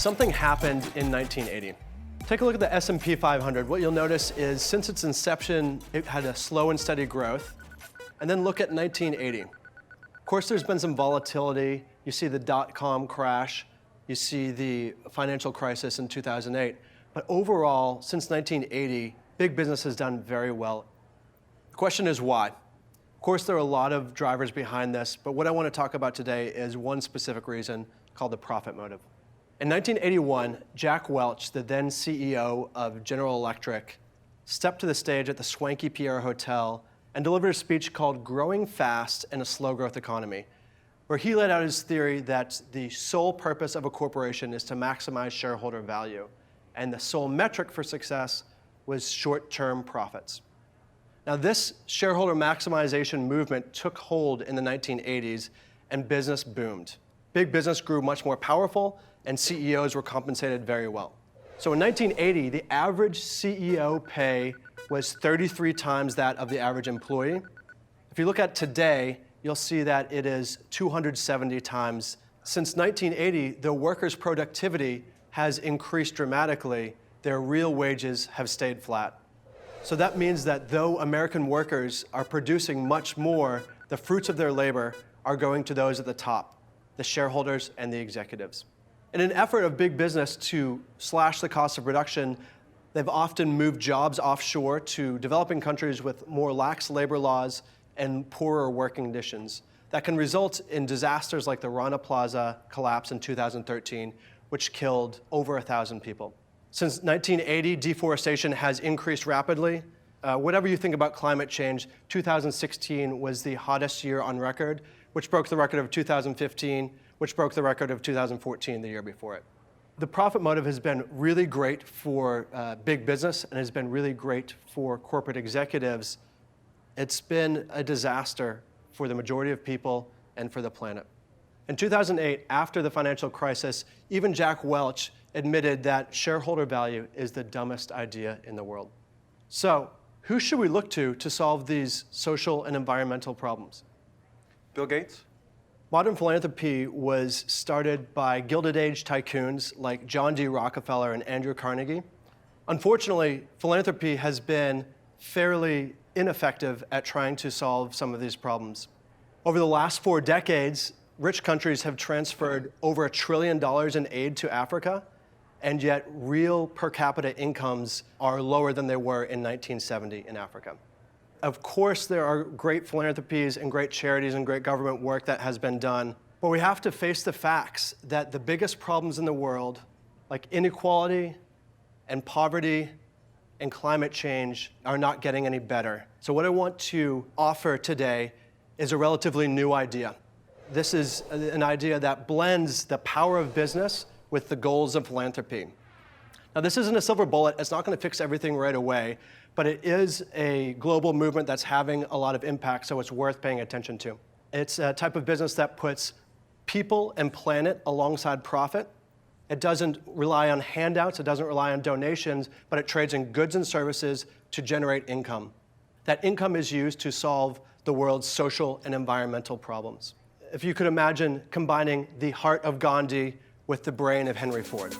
Something happened in 1980. Take a look at the S&P 500. What you'll notice is since its inception, it had a slow and steady growth. And then look at 1980. Of course, there's been some volatility. You see the dot-com crash. You see the financial crisis in 2008. But overall, since 1980, big business has done very well. The question is why? Of course, there are a lot of drivers behind this, but what I want to talk about today is one specific reason called the profit motive. In 1981, Jack Welch, the then CEO of General Electric, stepped to the stage at the swanky Pierre Hotel and delivered a speech called Growing Fast in a Slow Growth Economy, where he laid out his theory that the sole purpose of a corporation is to maximize shareholder value, and the sole metric for success was short-term profits. Now, this shareholder maximization movement took hold in the 1980s, and business boomed. Big business grew much more powerful, and CEOs were compensated very well. So in 1980, the average CEO pay was 33 times that of the average employee. If you look at today, you'll see that it is 270 times. Since 1980, the workers' productivity has increased dramatically. Their real wages have stayed flat. So that means that though American workers are producing much more, the fruits of their labor are going to those at the top, the shareholders and the executives. In an effort of big business to slash the cost of production, they've often moved jobs offshore to developing countries with more lax labor laws and poorer working conditions. That can result in disasters like the Rana Plaza collapse in 2013, which killed over 1,000 people. Since 1980, deforestation has increased rapidly. Whatever you think about climate change, 2016 was the hottest year on record, which broke the record of 2015, which broke the record of 2014, the year before it. The profit motive has been really great for big business and has been really great for corporate executives. It's been a disaster for the majority of people and for the planet. In 2008, after the financial crisis, even Jack Welch admitted that shareholder value is the dumbest idea in the world. So, who should we look to solve these social and environmental problems? Bill Gates? Modern philanthropy was started by Gilded Age tycoons like John D. Rockefeller and Andrew Carnegie. Unfortunately, philanthropy has been fairly ineffective at trying to solve some of these problems. Over the last 4 decades, rich countries have transferred over $1 trillion in aid to Africa, and yet real per capita incomes are lower than they were in 1970 in Africa. Of course, there are great philanthropies and great charities and great government work that has been done, but we have to face the facts that the biggest problems in the world, like inequality and poverty and climate change, are not getting any better. So what I want to offer today is a relatively new idea. This is an idea that blends the power of business with the goals of philanthropy. Now, this isn't a silver bullet. It's not going to fix everything right away, but it is a global movement that's having a lot of impact, so it's worth paying attention to. It's a type of business that puts people and planet alongside profit. It doesn't rely on handouts. It doesn't rely on donations, but it trades in goods and services to generate income. That income is used to solve the world's social and environmental problems. If you could imagine combining the heart of Gandhi with the brain of Henry Ford.